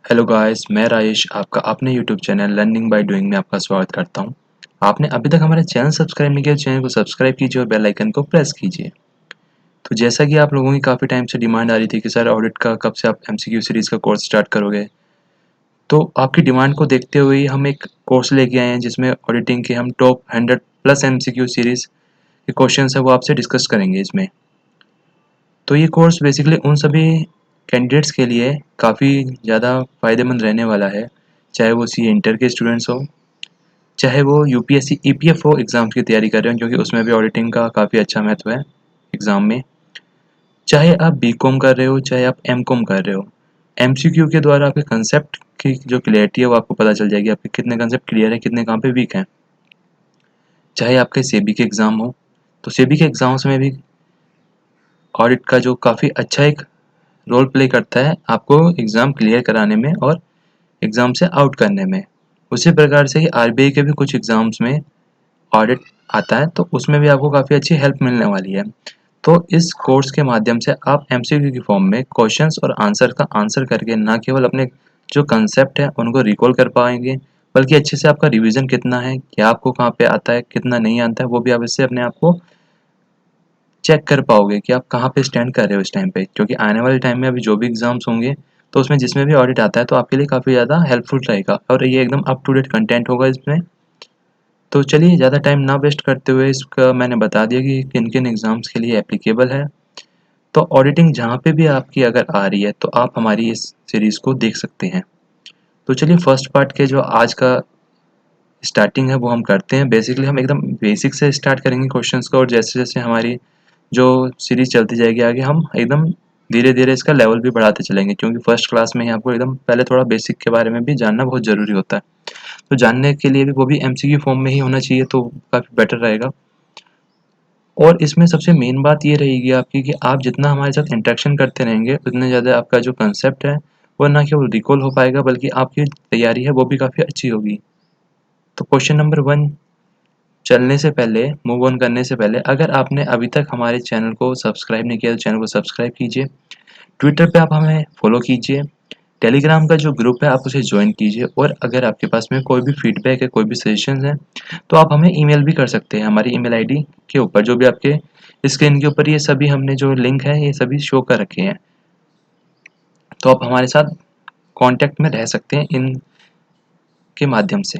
Hello guys, मैं राजेश आपका अपने YouTube channel learning by doing में आपका स्वागत करता हूं। आपने अभी तक हमारा चैनल सब्सक्राइब नहीं किया तो चैनल को सब्सक्राइब कीजिए और बेल आइकन को प्रेस कीजिए। तो जैसा कि आप लोगों की काफ़ी टाइम से डिमांड आ रही थी कि सर ऑडिट का कब से आप एमसीक्यू सीरीज़ का कोर्स स्टार्ट करोगे, तो आपकी डिमांड को देखते हुए हम एक कोर्स लेके आए हैं जिसमें ऑडिटिंग के हम टॉप 100 प्लस एमसीक्यू सीरीज़ के क्वेश्चन है वो आपसे डिस्कस करेंगे इसमें। तो ये कोर्स बेसिकली उन सभी कैंडिडेट्स के लिए काफ़ी ज़्यादा फ़ायदेमंद रहने वाला है, चाहे वो सीए इंटर के स्टूडेंट्स हो, चाहे वो यूपीएससी ईपीएफओ एग्ज़ाम्स की तैयारी कर रहे हो क्योंकि उसमें भी ऑडिटिंग का काफ़ी अच्छा महत्व है एग्ज़ाम में, चाहे आप बीकॉम कर रहे हो, चाहे आप एमकॉम कर रहे हो। एमसीक्यू के द्वारा आपके कंसेप्ट की जो क्लियरिटी है वो आपको पता चल जाएगी, आपके कितने कंसेप्ट क्लियर है, कितने कहाँ पे वीक हैं। चाहे आपके सेबी के एग्ज़ाम हो, तो सेबी के एग्ज़ाम्स में भी ऑडिट का जो काफ़ी अच्छा एक रोल प्ले करता है आपको एग्ज़ाम क्लियर कराने में और एग्ज़ाम से आउट करने में। उसी प्रकार से ही आरबीआई के भी कुछ एग्ज़ाम्स में ऑडिट आता है, तो उसमें भी आपको काफ़ी अच्छी हेल्प मिलने वाली है। तो इस कोर्स के माध्यम से आप एमसीक्यू की फॉर्म में क्वेश्चंस और आंसर का आंसर करके ना केवल अपने जो कंसेप्ट है उनको रिकॉल कर पाएंगे, बल्कि अच्छे से आपका रिवीजन कितना है, क्या आपको कहाँ पे आता है, कितना नहीं आता है, वो भी आप इससे अपने आप को चेक कर पाओगे कि आप कहाँ पे स्टैंड कर रहे हो इस टाइम पे। क्योंकि आने वाले टाइम में अभी जो भी एग्ज़ाम्स होंगे, तो उसमें जिसमें भी ऑडिट आता है तो आपके लिए काफ़ी ज़्यादा हेल्पफुल रहेगा और ये एकदम अप टू डेट कंटेंट होगा इसमें। तो चलिए ज़्यादा टाइम ना वेस्ट करते हुए इसका मैंने बता दिया कि किन-किन एग्ज़ाम्स के लिए एप्लीकेबल है। तो ऑडिटिंग जहाँ पे भी आपकी अगर आ रही है तो आप हमारी इस सीरीज़ को देख सकते हैं। तो चलिए फर्स्ट पार्ट के जो आज का स्टार्टिंग है वो हम करते हैं। बेसिकली हम एकदम बेसिक से स्टार्ट करेंगे क्वेश्चंस को और जैसे-जैसे हमारी जो सीरीज़ चलती जाएगी आगे हम एकदम धीरे-धीरे इसका लेवल भी बढ़ाते चलेंगे, क्योंकि फर्स्ट क्लास में ही आपको एकदम पहले थोड़ा बेसिक के बारे में भी जानना बहुत ज़रूरी होता है। तो जानने के लिए भी वो भी एमसीक्यू फॉर्म में ही होना चाहिए तो काफ़ी बेटर रहेगा। और इसमें सबसे मेन बात ये रहेगी आपकी कि आप जितना हमारे साथ इंटरेक्शन करते रहेंगे उतने ज़्यादा आपका जो कंसेप्ट है वो ना केवल रिकॉल हो पाएगा बल्कि आपकी तैयारी है वो भी काफ़ी अच्छी होगी। तो क्वेश्चन नंबर 1 चलने से पहले, मूव ऑन करने से पहले, अगर आपने अभी तक हमारे चैनल को सब्सक्राइब नहीं किया तो चैनल को सब्सक्राइब कीजिए। ट्विटर पे आप हमें फॉलो कीजिए। टेलीग्राम का जो ग्रुप है आप उसे ज्वाइन कीजिए और अगर आपके पास में कोई भी फीडबैक है, कोई भी सजेशंस हैं, तो आप हमें ईमेल भी कर सकते हैं। हमारी ईमेल आईडी के ऊपर जो भी आपके स्क्रीन के ऊपर ये सभी हमने जो लिंक है ये सभी शो कर रखे हैं। तो आप हमारे साथ कांटेक्ट में रह सकते हैं इन के माध्यम से।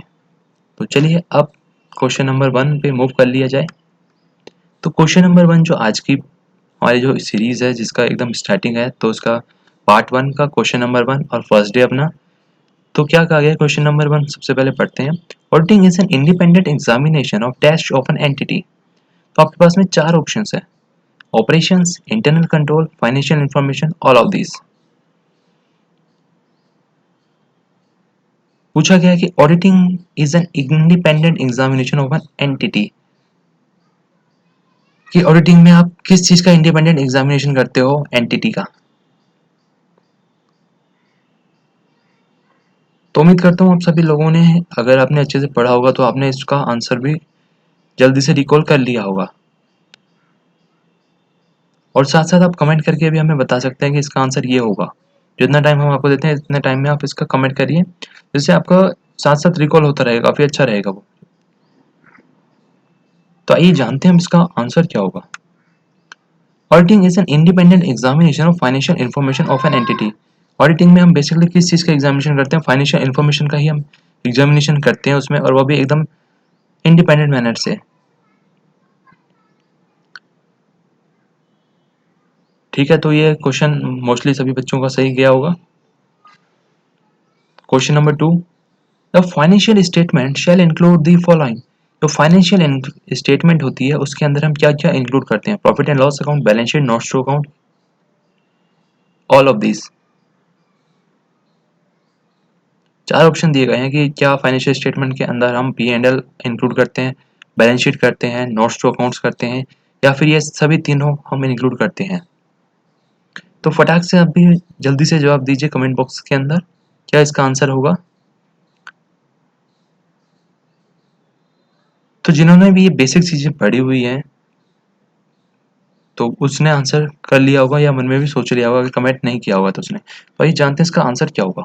तो चलिए अब क्वेश्चन नंबर 1 पे मूव कर लिया जाए। तो क्वेश्चन नंबर 1 जो आज की हमारी जो सीरीज़ है जिसका एकदम स्टार्टिंग है, तो उसका पार्ट 1 का क्वेश्चन नंबर 1 और फर्स्ट डे अपना। तो क्या कहा गया क्वेश्चन नंबर 1 सबसे पहले पढ़ते हैं। Auditing is an independent examination of test of an entity. तो आपके पास में चार ऑप्शंस है: operations, internal control, financial information, all of this. पूछा गया है कि auditing is an independent examination of an entity, कि ऑडिटिंग में आप किस चीज का इंडिपेंडेंट एग्जामिनेशन करते हो, एंटिटी का। तो उम्मीद करता हूँ आप सभी लोगों ने, अगर आपने अच्छे से पढ़ा होगा तो आपने इसका आंसर भी जल्दी से रिकॉल कर लिया होगा और साथ साथ आप कमेंट करके भी हमें बता सकते हैं कि इसका आंसर ये होगा। जितना टाइम हम आपको देते हैं इतने टाइम में आप इसका कमेंट करिए, जिससे आपका साथ साथ रिकॉल होता रहेगा, काफ़ी अच्छा रहेगा वो। तो आइए जानते हैं हम इसका आंसर क्या होगा। Auditing is an independent examination of financial information of an entity. Auditing में हम बेसिकली किस चीज़ का एग्जामिनेशन करते हैं, फाइनेंशियल इन्फॉर्मेशन का ही हम एग्जामिनेशन करते हैं उसमें, और वो भी एकदम इंडिपेंडेंट मैनर से। ठीक है, तो ये क्वेश्चन मोस्टली सभी बच्चों का सही गया होगा। Question number 2, the financial statement shall include the following. जो फाइनेंशियल स्टेटमेंट होती है उसके अंदर हम क्या क्या इंक्लूड करते हैं: profit and loss account, balance sheet, notes to account, all of this. चार ऑप्शन दिए गए हैं कि क्या फाइनेंशियल स्टेटमेंट के अंदर हम पी एंड एल इंक्लूड करते हैं, बैलेंस शीट करते हैं, नोट्स टू अकाउंट्स करते हैं, या फिर ये सभी तीनों हम इंक्लूड करते हैं। तो फटाक से आप भी जल्दी से जवाब दीजिए कमेंट बॉक्स के अंदर, क्या इसका आंसर होगा। तो जिन्होंने भी ये बेसिक चीजें पढ़ी हुई हैं तो उसने आंसर कर लिया होगा, या मन में भी सोच लिया होगा, अगर कमेंट नहीं किया होगा तो उसने। तो आइए जानते हैं इसका आंसर क्या होगा।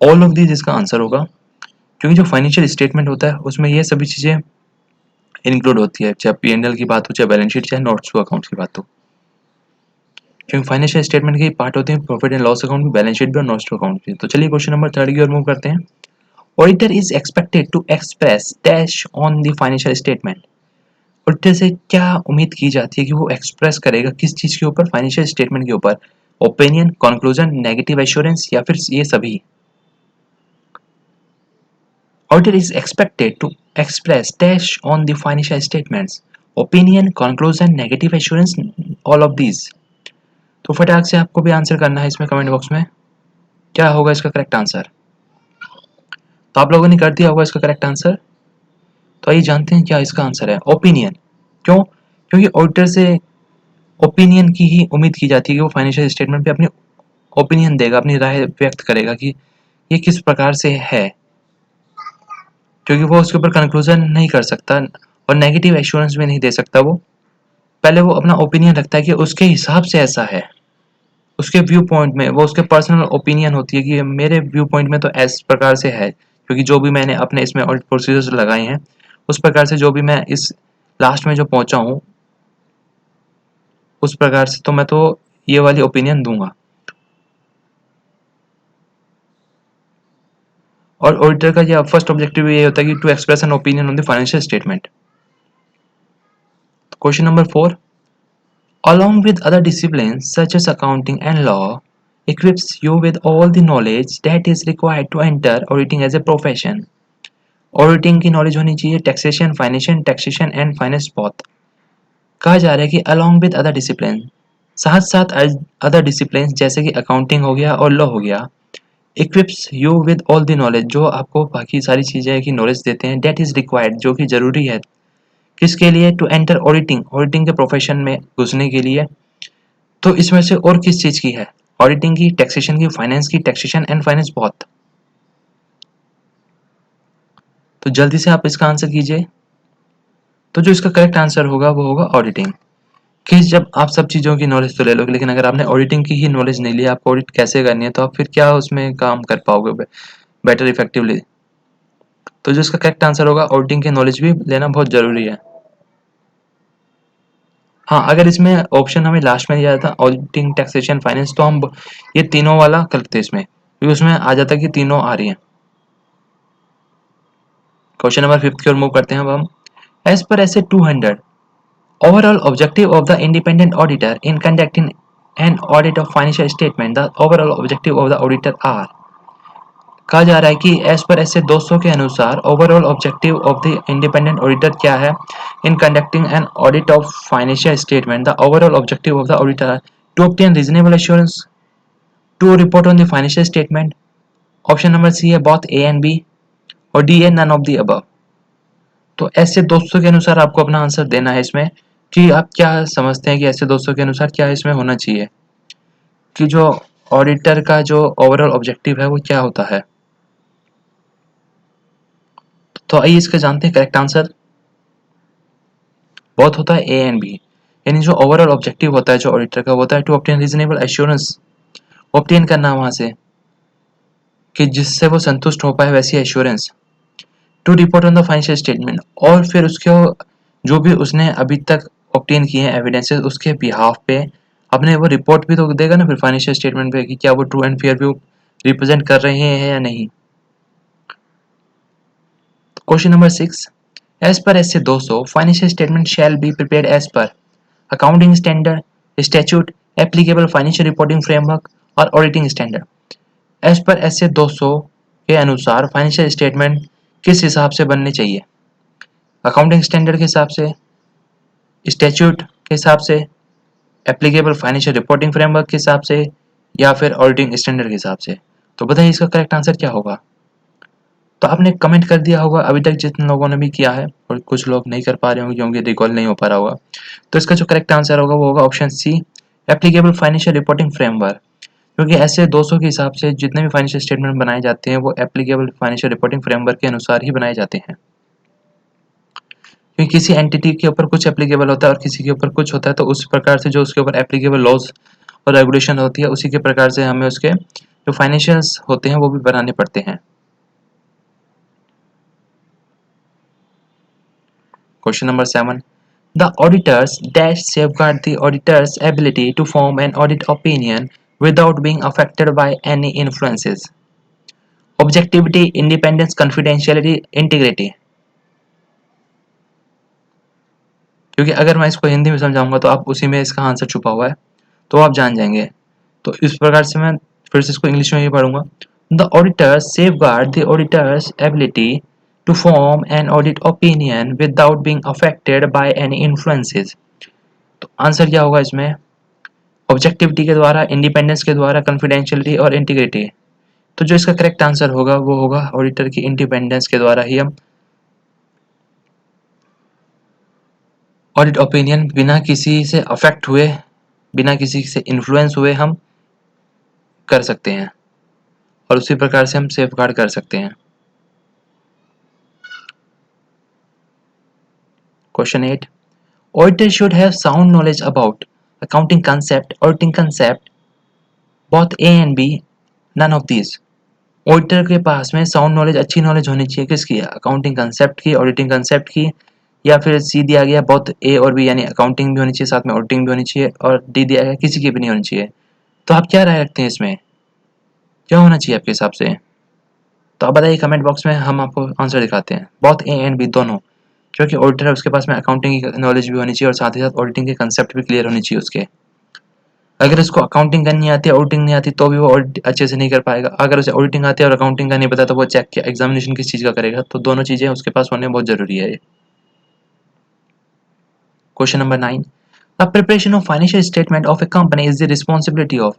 ऑल ऑफ दीज इसका आंसर होगा, क्योंकि जो फाइनेंशियल स्टेटमेंट होता है उसमें ये सभी चीज़ें इंक्लूड होती है, चाहे P&L की बात हो, चाहे बैलेंस शीट, चाहे नोट्स टू अकाउंट की बात हो, क्योंकि फाइनेंशियल स्टेटमेंट के पार्ट होते हैं प्रॉफिट एंड लॉस अकाउंट भी, बैलेंस शीट भी और नोट्स टू अकाउंट भी। तो चलिए क्वेश्चन नंबर 3 की ओर मूव करते हैं। Auditor is expected to express dash on the financial statement. Auditor से क्या उम्मीद की जाती है कि वो एक्सप्रेस करेगा किस चीज के ऊपर, फाइनेंशियल स्टेटमेंट के ऊपर? ओपिनियन, कंक्लूजन, नेगेटिव एश्योरेंस या फिर ये सभी? Auditor is expected to express dash on the financial statements, opinion, conclusion, negative assurance, all of these. तो फटाक से आपको भी आंसर करना है इसमें कमेंट बॉक्स में, क्या होगा इसका करेक्ट आंसर। तो आप लोगों ने कर दिया होगा इसका करेक्ट आंसर। तो आइए जानते हैं क्या इसका आंसर है, ओपिनियन। क्यों? क्योंकि ऑडिटर से ओपिनियन की ही उम्मीद की जाती है कि वो फाइनेंशियल स्टेटमेंट पे अपनी ओपिनियन देगा, अपनी राय व्यक्त करेगा कि ये किस प्रकार से है, क्योंकि वो उसके ऊपर कंक्लूजन नहीं कर सकता और नेगेटिव एश्योरेंस भी नहीं दे सकता। वो पहले वो अपना ओपिनियन रखता है कि उसके हिसाब से ऐसा है, उसके व्यू पॉइंट में, वो उसके पर्सनल ओपिनियन होती है कि मेरे व्यू पॉइंट में तो इस प्रकार से है, क्योंकि जो भी मैंने अपने इसमें ऑडिट प्रोसीजर्स लगाए हैं उस प्रकार से जो भी मैं इस लास्ट में जो पहुंचा हूँ उस प्रकार से तो मैं तो ये वाली ओपिनियन दूंगा। और ऑडिटर का ये फर्स्ट ऑब्जेक्टिव ये होता है कि to express an opinion on the financial statement. Question number 4, along with other disciplines such as accounting and law, equips you with all the knowledge that is required to enter auditing as a profession. Auditing की knowledge होनी चाहिए, taxation, financial, taxation and finance बहुत। कहा जा रहा है कि along with other discipline, साथ साथ अदर डिसिप्लिन जैसे कि अकाउंटिंग हो गया और लॉ हो गया, equips you with all the knowledge, जो आपको बाकी सारी चीज़ें की नॉलेज देते हैं, डेट इज़ रिक्वायर्ड, जो कि ज़रूरी है किसके लिए? टू एंटर ऑडिटिंग, ऑडिटिंग के प्रोफेशन में घुसने के लिए। तो इसमें से और किस चीज़ की है? ऑडिटिंग की, टैक्सेशन की, फाइनेंस की, टैक्सेशन एंड फाइनेंस बहुत। तो जल्दी से आप इसका आंसर कीजिए। तो जो इसका करेक्ट आंसर होगा वो होगा ऑडिटिंग। कि जब आप सब चीज़ों की नॉलेज तो ले लोगे, लेकिन अगर आपने ऑडिटिंग की ही नॉलेज नहीं ली, आपको ऑडिट कैसे करनी है, तो आप फिर क्या उसमें काम कर पाओगे बेटर इफेक्टिवली? तो जो इसका करेक्ट आंसर होगा, ऑडिटिंग की नॉलेज भी लेना बहुत ज़रूरी है। हाँ, अगर इसमें ऑप्शन हमें लास्ट में दिया जाता ऑडिटिंग, टैक्सेशन, फाइनेंस, तो हम ये तीनों वाला करते इसमें, क्योंकि उसमें आ जाता कि तीनों आ रही हैं। क्वेश्चन नंबर 5 की ओर मूव करते हैं अब हम। As per SA 200 overall objective of the independent auditor in conducting an audit of financial statement, the overall objective of the auditor are। कहा जा रहा है कि एज पर ऐसे 200 के अनुसार overall objective of the independent auditor क्या है? In conducting an audit of financial statement, the overall objective of the auditor to obtain reasonable assurance, to report on the financial statement. Option number C है both A and B, और D है none of the above. तो SA 200 के अनुसार आपको अपना answer देना है इसमें, कि आप क्या समझते हैं कि ऐसे 200 के अनुसार क्या इसमें होना चाहिए, कि जो ऑडिटर का जो ओवरऑल ऑब्जेक्टिव है वो क्या होता है। तो आइए इसका जानते हैं करेक्ट आंसर। बहुत होता है ए एंड बी, यानी जो ओवरऑल ऑब्जेक्टिव होता है जो ऑडिटर का होता है to obtain reasonable assurance, obtain करना वहां से कि जिससे वो संतुष्ट हो पाए वैसी assurance, to report on the financial statement, और फिर उसके जो भी उसने अभी तक ऑब्टेन किए हैं एविडेंसेस उसके बिहाफ पे अपने वो रिपोर्ट भी तो देगा ना फिर फाइनेंशियल स्टेटमेंट पे, कि क्या वो true and fair view represent कर रहे हैं या नहीं। Question number 6, as per SA 200 financial statement shall be prepared as per accounting standard, statute, applicable financial reporting framework और auditing standard. As per SA 200 के अनुसार फाइनेंशियल स्टेटमेंट किस हिसाब से बनने चाहिए? अकाउंटिंग स्टैंडर्ड के हिसाब से, स्टैट्यूट के हिसाब से, एप्लीकेबल फाइनेंशियल रिपोर्टिंग फ्रेमवर्क के हिसाब से, या फिर ऑडिटिंग स्टैंडर्ड के हिसाब से। तो बताइए इसका करेक्ट आंसर क्या होगा। तो आपने कमेंट कर दिया होगा अभी तक जितने लोगों ने भी किया है, और कुछ लोग नहीं कर पा रहे होंगे क्योंकि रिकॉल नहीं हो पा रहा होगा। तो इसका जो करेक्ट आंसर होगा वो होगा option C, applicable financial reporting framework. क्योंकि ऐसे 200 के हिसाब से जितने भी फाइनेंशियल स्टेटमेंट बनाए जाते हैं वो एप्लीकेबल फाइनेंशियल रिपोर्टिंग फ्रेमवर्क के अनुसार ही बनाए जाते हैं, क्योंकि किसी एंटिटी के ऊपर कुछ एप्लीकेबल होता है और किसी के ऊपर कुछ होता है, तो उस प्रकार से जो उसके ऊपर एप्लीकेबल लॉज और रेगुलेशन होती है उसी के प्रकार से हमें उसके जो फाइनेंशियल्स होते हैं वो भी बनाने पड़ते हैं। Question number 7, the auditors dash safeguard the auditors ability to form an audit opinion without being affected by any influences. Objectivity, independence, confidentiality, integrity. क्योंकि अगर मैं इसको हिंदी में समझाऊंगा तो आप उसी में इसका आंसर छुपा हुआ है, तो आप जान जाएंगे। तो इस प्रकार से मैं फिर से इसको इंग्लिश में ही पढ़ूंगा। The auditors safeguard the auditors ability to form an audit opinion without being affected by any influences. तो आंसर क्या होगा इसमें? ऑब्जेक्टिविटी के द्वारा, इंडिपेंडेंस के द्वारा, कॉन्फिडेंशियलिटी और इंटीग्रिटी। तो जो इसका करेक्ट आंसर होगा वो होगा ऑडिटर की इंडिपेंडेंस के द्वारा ही हम ऑडिट ओपिनियन बिना किसी से अफेक्ट हुए, बिना किसी से इन्फ्लुएंस हुए हम कर सकते हैं, और उसी प्रकार से हम सेफगार्ड कर सकते हैं। Question 8, auditor should have sound knowledge about accounting concept, auditing concept, both A and B, none of these. Auditor के पास में साउंड नॉलेज, अच्छी नॉलेज होनी चाहिए किसकी? अकाउंटिंग कंसेप्ट की, ऑडिटिंग कंसेप्ट की, या फिर सी दिया गया बोथ ए और बी, यानी अकाउंटिंग भी होनी चाहिए, साथ में ऑडिटिंग भी होनी चाहिए, और डी दिया गया किसी की भी नहीं होनी चाहिए। तो आप क्या राय रखते हैं इसमें, क्या होना चाहिए आपके हिसाब से? तो आप बताइए कमेंट बॉक्स में, हम आपको आंसर दिखाते हैं। बोथ ए एंड बी, दोनों, क्योंकि ऑडिटर है उसके पास में अकाउंटिंग की नॉलेज भी होनी चाहिए और साथ ही साथ ऑडिटिंग के कंसेप्ट भी क्लियर होनी चाहिए उसके। अगर इसको अकाउंटिंग करनी आती है, ऑडिटिंग नहीं आती, तो भी वो ऑडिट अच्छे से नहीं कर पाएगा। अगर उसे ऑडिटिंग आती है और अकाउंटिंग का नहीं पता, तो वो चेक किया एग्जामिनेशन किस चीज़ का करेगा। तो दोनों चीज़ें उसके पास होने बहुत जरूरी है। Question number 9, the preparation of financial statement of A company is the responsibility of.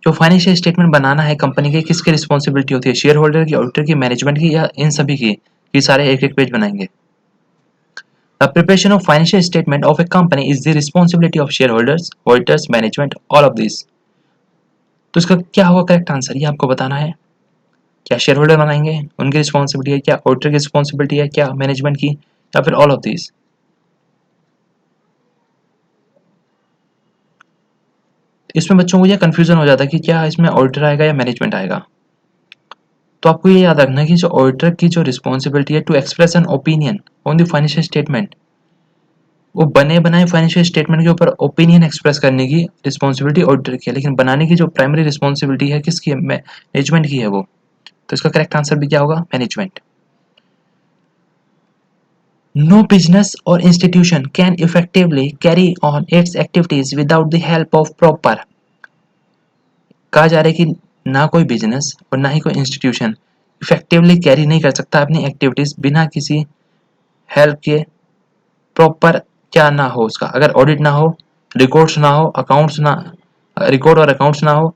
जो फाइनेंशियल स्टेटमेंट बनाना है कंपनी के, किसकी रिस्पॉन्सिबिलिटी होती है? शेयर होल्डर की, ऑडिटर की, मैनेजमेंट की, या इन सभी की? ये सारे एक एक पेज बनाएंगे। The preparation of financial statement of A company is the responsibility of share holders, auditors, management, all of this. तो इसका क्या होगा करेक्ट आंसर, ये आपको बताना है। क्या शेयर होल्डर बनाएंगे, उनकी रिस्पॉन्सिबिलिटी है? क्या ऑडिटर की रिस्पॉन्सिबिलिटी है? क्या मैनेजमेंट की? या फिर ऑल ऑफ दिस? इसमें बच्चों को यह कंफ्यूजन हो जाता है कि क्या इसमें ऑडिटर आएगा या मैनेजमेंट आएगा। तो आपको ये याद रखना है कि जो ऑडिटर की जो रिस्पॉन्सिबिलिटी है to express an opinion on the financial statement, वो बने बनाए फाइनेंशियल स्टेटमेंट के ऊपर ओपिनियन एक्सप्रेस करने की रिस्पॉन्सिबिलिटी ऑडिटर की है, लेकिन बनाने की जो प्राइमरी रिस्पॉन्सिबिलिटी है किसकी है? मैनेजमेंट की है वो। तो इसका करेक्ट आंसर भी क्या होगा? Management. No business or institution can effectively carry on its activities without the help of proper। कहा जा रहा है कि ना कोई बिजनेस और ना ही कोई इंस्टीट्यूशन इफेक्टिवली कैरी नहीं कर सकता अपनी एक्टिविटीज बिना किसी हेल्प के। प्रॉपर क्या ना हो उसका? अगर ऑडिट ना हो, रिकॉर्ड्स ना हो, अकाउंट्स ना, रिकॉर्ड और अकाउंट्स ना हो,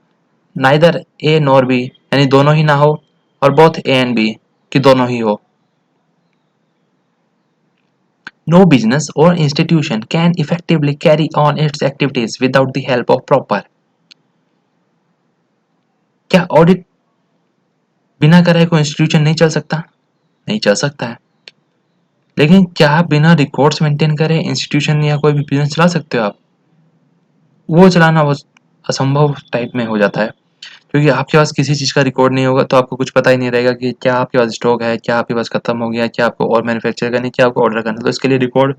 नाइदर ए नॉर बी, यानी दोनों ही ना हो, और बोथ ए एंड बी की दोनों ही हो। No business or institution can effectively carry on its activities without the help of proper। क्या ऑडिट बिना करे कोई इंस्टीट्यूशन नहीं चल सकता? नहीं चल सकता है। लेकिन क्या बिना रिकॉर्ड्स मेंटेन करे इंस्टीट्यूशन या कोई भी बिजनेस चला सकते हो आप? वो चलाना बहुत असंभव टाइप में हो जाता है, क्योंकि आपके पास किसी चीज़ का रिकॉर्ड नहीं होगा तो आपको कुछ पता ही नहीं रहेगा कि क्या आपके पास स्टॉक है, क्या आपके पास खत्म हो गया, क्या आपको और मैन्युफैक्चर करनी, क्या आपको ऑर्डर करना है। तो इसके लिए रिकॉर्ड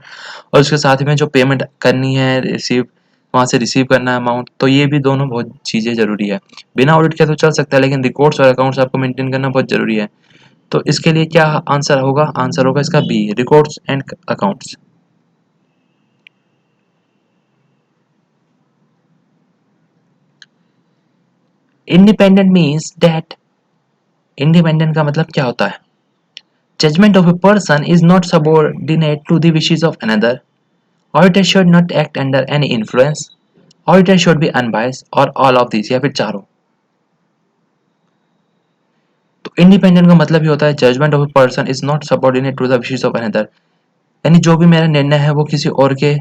और उसके साथ में जो पेमेंट करनी है, रिसीव, वहाँ से रिसीव करना है अमाउंट, तो ये भी दोनों बहुत चीज़ें ज़रूरी है। बिना ऑडिट के तो चल सकता है, लेकिन रिकॉर्ड्स और अकाउंट्स आपको मेंटेन करना बहुत ज़रूरी है। तो इसके लिए क्या आंसर होगा? आंसर होगा इसका B, records and accounts. Independent means that, independent का मतलब क्या होता है? Judgement of a person is not subordinate to the wishes of another. Auditor should not act under any influence. Auditor should be unbiased, और all of this, या फिर चारों। तो इंडिपेंडेंट का मतलब ही होता है judgement of a person is not subordinate to the wishes of another, यानी जो भी मेरा निर्णय है वो किसी और के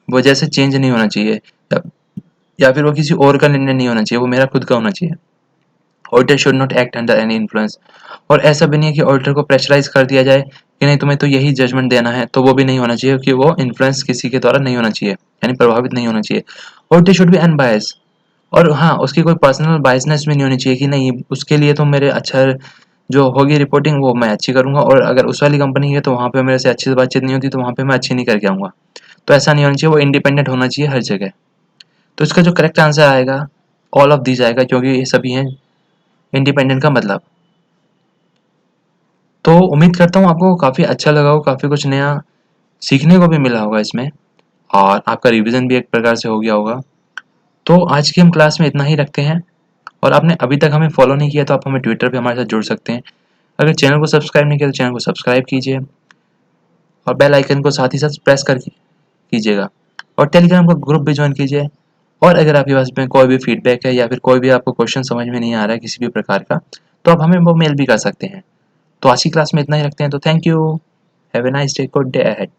वजह से चेंज नहीं होना चाहिए, या फिर वो किसी और का निर्णय नहीं होना चाहिए, वो मेरा खुद का होना चाहिए। Auditor should not act under any influence, और ऐसा भी नहीं है कि ऑडिटर को प्रेशराइज कर दिया जाए कि नहीं तुम्हें तो यही जजमेंट देना है, तो वो भी नहीं होना चाहिए कि वो इन्फ्लुएंस किसी के द्वारा नहीं होना चाहिए, यानी प्रभावित नहीं होना चाहिए। ऑडिटर शुड बी अनबायस्ड, और हाँ, उसकी कोई पर्सनल बायसनेस भी नहीं होनी चाहिए कि नहीं उसके लिए तो मेरे अच्छा जो होगी रिपोर्टिंग वो मैं अच्छी करूँगा, और अगर उस वाली कंपनी है तो वहाँ पे मेरे से अच्छे से बातचीत नहीं होती तो वहाँ पे मैं अच्छी नहीं करके आऊँगा। तो ऐसा नहीं होना चाहिए, वो इंडिपेंडेंट होना चाहिए हर जगह। तो इसका जो करेक्ट आंसर आएगा ऑल ऑफ दीज आएगा, क्योंकि ये सभी हैं इंडिपेंडेंट का मतलब। तो उम्मीद करता हूँ आपको काफ़ी अच्छा लगा हो, काफ़ी कुछ नया सीखने को भी मिला होगा इसमें, और आपका रिवीजन भी एक प्रकार से हो गया होगा। तो आज की हम क्लास में इतना ही रखते हैं, और आपने अभी तक हमें फॉलो नहीं किया तो आप हमें ट्विटर पे हमारे साथ जुड़ सकते हैं। अगर चैनल को सब्सक्राइब नहीं किया तो चैनल को सब्सक्राइब कीजिए, और बेल आइकन को साथ ही साथ प्रेस कर कीजिएगा, और टेलीग्राम का ग्रुप भी ज्वाइन कीजिए। और अगर आपके पास में कोई भी फीडबैक है या फिर कोई भी आपको क्वेश्चन समझ में नहीं आ रहा है किसी भी प्रकार का, तो आप हमें वो मेल भी कर सकते हैं। तो आज की क्लास में इतना ही रखते हैं, तो thank you, have a nice day, good day ahead.